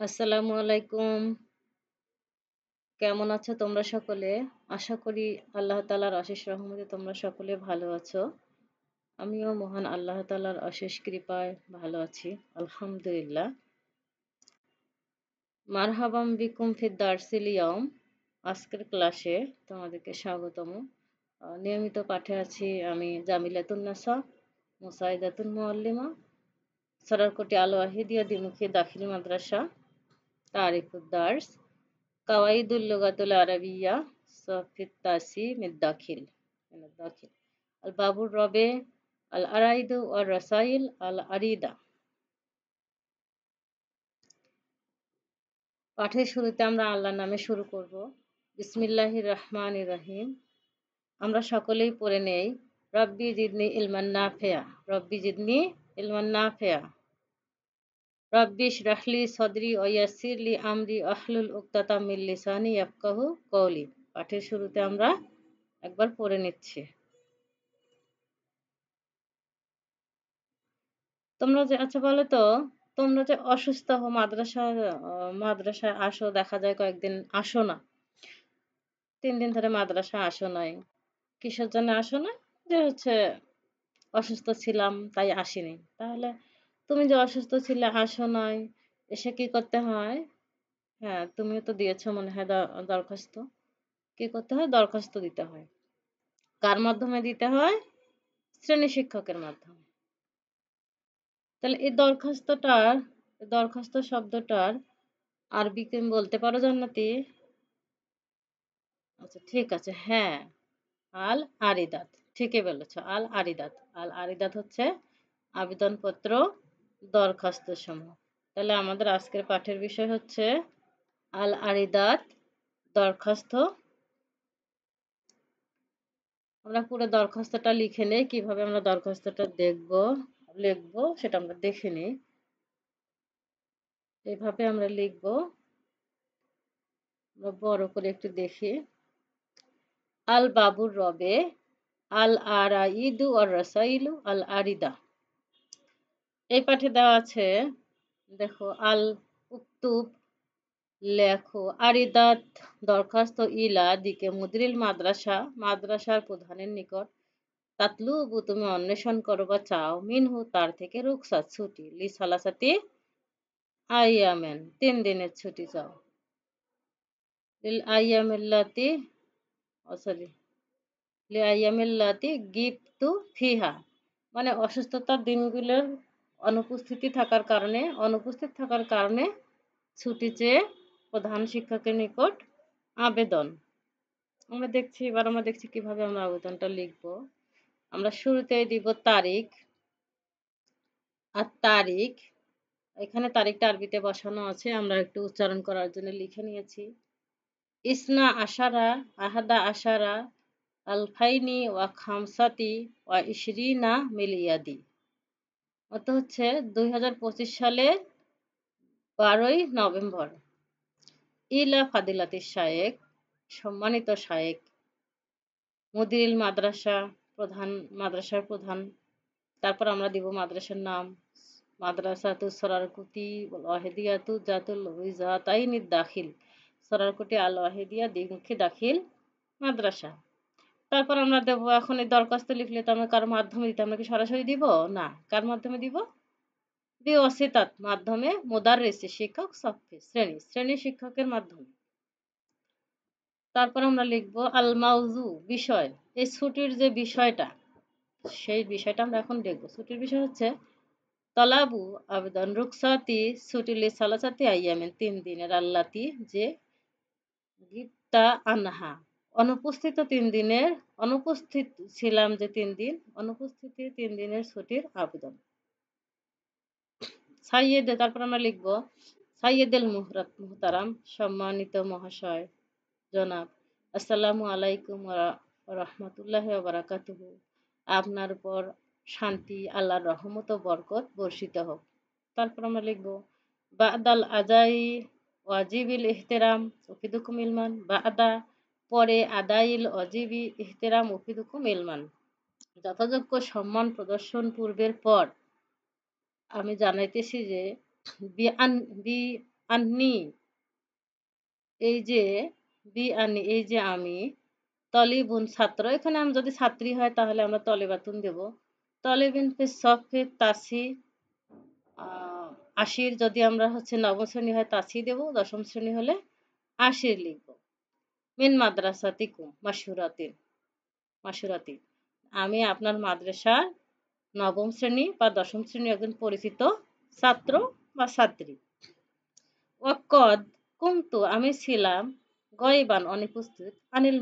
আসসালামু আলাইকুম। কেমন আছো তোমরা সকলে? আশা করি আল্লাহ তাআলার অশেষ রহমতে তোমরা সকলে ভালো আছো। আমিও মহান আল্লাহ তাআলার অশেষ কৃপায় ভালো আছি। আলহামদুলিল্লাহ। মারহাবাম বিকুম ফিদ দারসিল ইয়ম। আজকের ক্লাসে তোমাদেরকে স্বাগতম। নিয়মিত পাঠে আছি আমি জামিলাতুন নাসা, মুসাইদাতুন মুআল্লিমা, সরারকটি আল ওয়াহিদিয়া দ্বিমুখী দাখিল মাদ্রাসা, তারিকুদ দার্স, কাওয়াইদুল লুগাতুল আরাবিয়া, সফিত তাসি মিদ দাখিল আল বাবুর রবে, আল আরাইদু ওয়ার রাসাইল আল আরিদা। পাঠের শুরুতে আমরা আল্লাহর নামে শুরু করব। বিসমিল্লাহির রহমানির রহিম। আমরা সকলেই পড়ে নেই। রব্বি জিদনি ইলমান নাফিয়া, রব্বি জিদনি ইলমান নাফিয়া, রব্বি ইশরাহ লি সদরি ওয়া ইয়াসসির লি আমরি ওয়াহলুল উকদাতাম মিন লিসানি ইয়াফকাহু কওলি। পাঠের শুরুতে আমরা একবার পড়ে নিচ্ছি। তোমরা যে আচ্ছা বলো তো, তোমরা যে অসুস্থ হো মাদ্রাসায় আসো, দেখা যায় কয়েকদিন আসো না। ৩ দিন ধরে মাদ্রাসায় আসো নাই। কিসের জন্য আসো না? যে হচ্ছে অসুস্থ ছিলাম তাই আসিনি। তাহলে তুমি যে অসুস্থ ছিলে আসো নাই, এসে কি করতে হয়? হ্যাঁ, তুমিও তো দিয়েছো মনে হয় দরখাস্ত। কি করতে হয়? দরখাস্ত দিতে হয়। কার মাধ্যমে দিতে হয়? শ্রেণী শিক্ষকের মাধ্যমে। তাহলে এই দরখাস্ত শব্দটার আরবি তুমি বলতে পারো জান্নাতি? আচ্ছা ঠিক আছে, হ্যাঁ, আল আরিদাত। ঠিকই বলেছ, আল আরিদাত। আল আরিদাত হচ্ছে আবেদনপত্র, দরখাস্ত সমূহ। তাহলে আমাদের আজকের পাঠের বিষয় হচ্ছে আল আরিদাত, দরখাস্ত। আমরা পুরো দরখাস্তটা লিখে নেই, কিভাবে আমরা দরখাস্তটা লিখবো সেটা আমরা দেখে নিই। এভাবে আমরা লিখবো। আমরা বড় করে একটু দেখি। আল বাবুর রবে, আল আরাইদু আর রাসাইলু আল আরিদা। এই পাঠে দেওয়া আছে, দেখো, আল উক্তুব, লেখো, আরিদাত, দরখাস্ত, ইলা দিকে মুদরিল মাদ্রাসা, মাদ্রাসার প্রধানের নিকট, তাতলুবু, তুমি অন্বেষণ করো বা চাও, মিনহু, তার থেকে, রুকসাত, ছুটি, লি সালাসাতি আইয়ামেন, 3 দিনের ছুটি চাও, লিল আইয়ামিল্লাতি, ও সরি, লি আইয়ামিল্লাতি গিবতু ফিহা, মানে অসুস্থতার দিনগুলোর অনুপস্থিত থাকার কারণে ছুটি চেয়ে প্রধান শিক্ষকের নিকট আবেদন। এবার আমরা দেখছি কিভাবে আমরা আবেদনটা লিখব। আমরা শুরুতেই দিব তারিখ। আর তারিখ, এখানে তারিখটা আরবিতে বসানো আছে, আমরা একটু উচ্চারণ করার জন্য লিখে নিয়েছি। ইসনা আশারা, আহাদা আশারা, আলফাইনি ওয়া খামসাতি ওয়া ইশরিনা মিলিয়াদি। অত হচ্ছে 2025 সালের 12ই নভেম্বর। ইলা ফাদিলাতিস শায়েক, সম্মানিত শায়েক, মুদিরিল মাদ্রাসা, মাদ্রাসার প্রধান। তারপর আমরা দিব মাদ্রাসার নাম, মাদ্রাসাতু সরারকুতি ওয়াহিদিয়াতু জাতুল উইজাতাইনিদ দাখিল, সরারকুটি আল ওয়াহিদিয়া দ্বিমুখী দাখিল মাদ্রাসা। তারপর আমরা দেবো, এখন এই দরখাস্ত লিখলে তো আমরা কার মাধ্যমে দিতে, আমরা কি সরাসরি দিব? না, কার মাধ্যমে দিব? বিওয়াসিতাত, মাধ্যমে, মুদাররিসি, শিক্ষক, সফি, শ্রেণী শিক্ষকের মাধ্যমে। তারপর আমরা লিখব আল মাউজু, বিষয়। এই ছুটির যে বিষয়টা, সেই বিষয়টা আমরা এখন দেখব। ছুটির বিষয় হচ্ছে তলাবু, আবেদন, রুকসাতি, ছুটি, লি সালাসাতি আইয়ামিন, 3 দিনের, আল্লাতি, যে, গিবতা আনহা, অনুপস্থিত ছিলাম যে 3 দিন, অনুপস্থিতি 3 দিনের ছুটির আবেদন। তারপর আমরা লিখব সাইয়েদুল মুহতারাম, সম্মানিত মহাশয়, জনাব, আসসালামু আলাইকুম ওয়া রাহমাতুল্লাহি ওয়া বারাকাতুহু, আপনার উপর শান্তি, আল্লাহর রহমত ও বরকত বর্ষিত হোক। তারপর আমরা লিখব বাদাল আদাই ওয়াজিবিল ইহতিরাম উফিদুকুম ইলমান, বাদা, পরে, আদাইল ওয়াজিবি ইহতিরাম উফিদুকুম ইলমান, যথাযোগ্য সম্মান প্রদর্শন পূর্বের পর আমি জানাইতেছি যে, বি আন্নি এই যে বি আন্নি এই যে আমি, তলিবুন ছাত্র, এখানে আমি যদি ছাত্রী হয় তাহলে আমরা তলেবাতুন দেব। তলেবিন ফিস সফে তাসি, আশির যদি আমরা হচ্ছে নবম শ্রেণী হয় তাসি দেব, দশম শ্রেণী হলে আশির লিখব। মিন মাদ্রাসাতিকুম মাশহুরাতিন মাশহুরাতি, আমি আপনার মাদ্রাসার নবম শ্রেণী বা দশম শ্রেণীর একজন পরিচিত ছাত্র বা ছাত্রী। ওয়াক্কদ কুনতু আমি ছিলাম, গয়বান অনুপস্থিত, আনিল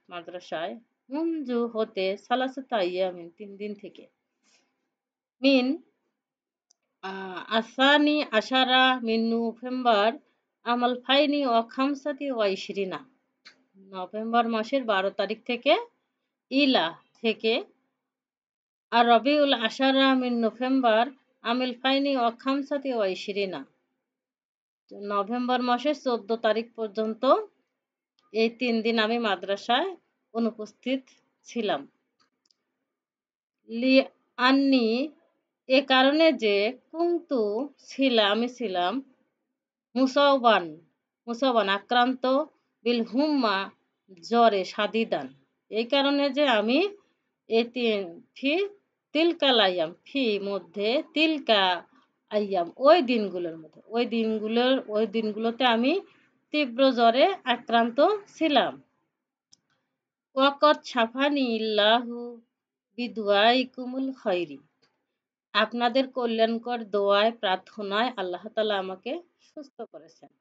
মাদ্রাসায় মুনজু হতে সালাসাতা আইয়ামিন ৩ দিন থেকে। মিন আসানি আশারা মিন নভেম্বর আমাল ফাইনি ও খামসাতি ওয়া ইশরিনা, নভেম্বর মাসের ১২ তারিখ থেকে, ইলা থেকে, আর রবিউল আশারা মিন নভেম্বর আমিল ফাইনি ও খামসাতি ওয়া ইশরিনা, নভেম্বর মাসের ১৪ তারিখ পর্যন্ত এই ৩ দিন আমি মাদ্রাসায় অনুপস্থিত ছিলাম। লি আন্নি এ কারণে যে, কুনতু আমি ছিলাম, মুসাওবান আক্রান্ত, বিল হুম্মা জ্বরে সাদিদান, এই কারণে যে আমি ফি তিলকাল আইয়াম ফি মধ্যে তিলকা আইয়াম ওই দিনগুলোতে আমি তীব্র জ্বরে আক্রান্ত ছিলাম। ওয়াকত ছাফানি ইল্লাহু বিদুয়াইকুমুল খৈরি, আপনাদের কল্যাণকর দোয়ায় প্রার্থনায় আল্লাহ তাআলা আমাকে সুস্থ করেছেন।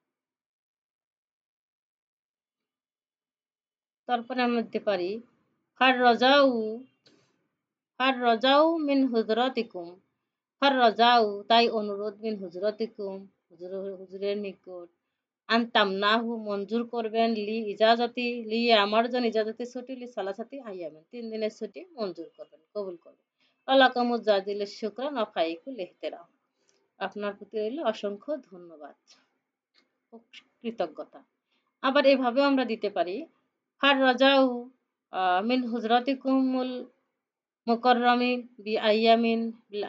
তারপরে আমরা দিতে পারি ফার রজাউ মিন হুজরাতিকুম, ফার রজাউ তাই অনুরোধ, মিন হুজরাতিকুম হুজুরের নিকট, আনতামনাহু মঞ্জুর করবেন, লি আমার জন্য ইজাজতি ছুটি, লি সালাসাতি আইয়ামিন ৩ দিনের ছুটি মঞ্জুর করবেন, কবুল করবেন। আলাকামুজ জাজিলিস শুকরান ওয়া ফাইকুল ইহতিরাম, আপনার প্রতি রইল অসংখ্য ধন্যবাদ ও কৃতজ্ঞতা। আবার এভাবেও আমরা দিতে পারি ফার রজাউ মিন হুজরাতিকুমুল মুকাররামিন বিল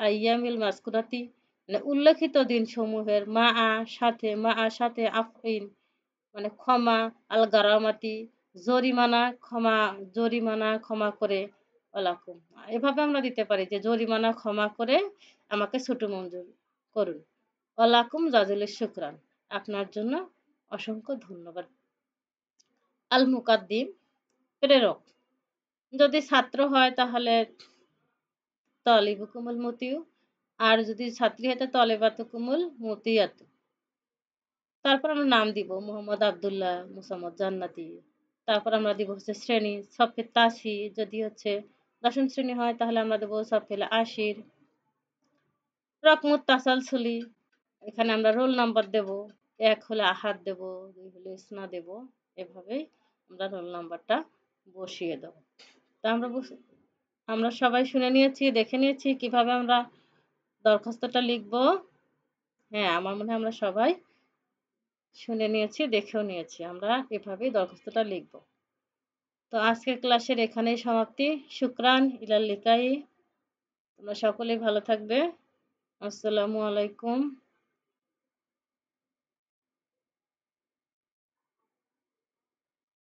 আইয়ামিল মাযকুরাতি, মানে উল্লেখিত দিনসমূহের সাথে আফইন মানে ক্ষমা, আল গারামাতি জরিমানা ক্ষমা করে, ওয়ালাকুম, এভাবে আমরা দিতে পারি যে জরিমানা ক্ষমা করে আমাকে ছুটি মঞ্জুর করুন। ওয়ালাকুম জাজিলুশ শুকরান, আপনার জন্য অসংখ্য ধন্যবাদ। আল মুকাদ্দিম প্রেরক, যদি ছাত্র হয় তাহলে তলিবুকুমুল মতিউ, আর যদি ছাত্রী হয় তলেবাতুকুমুল মতিয়াতু। তারপর আমরা নাম দিব মোহাম্মদ আব্দুল্লাহ, মুসাম্মদ জান্নাতি। তারপর আমরা দিব হচ্ছে শ্রেণী সফে তাসি, যদি হচ্ছে দশম শ্রেণী হয় তাহলে আমরা দেবো সফেল আশির। রকমুত তাসালসুলি, এখানে আমরা রোল নাম্বার দেব, ১ হলে আহাদ দেব, ২ হলে ইসনা দেব, এভাবেই আমরা রোল নাম্বারটা বসিয়ে দেব। তা আমরা সবাই শুনে নিয়েছি, দেখে নিয়েছি কিভাবে আমরা দরখাস্তটা লিখব। হ্যাঁ, আমার মনে হয় আমরা সবাই শুনে নিয়েছি, দেখেও নিয়েছি, আমরা এভাবেই দরখাস্তটা লিখব। তো আজকের ক্লাসের এখানেই সমাপ্তি। শুকরান, ইলাল লিকাই, তোমরা সকলেই ভালো থাকবে। আসসালামু আলাইকুম।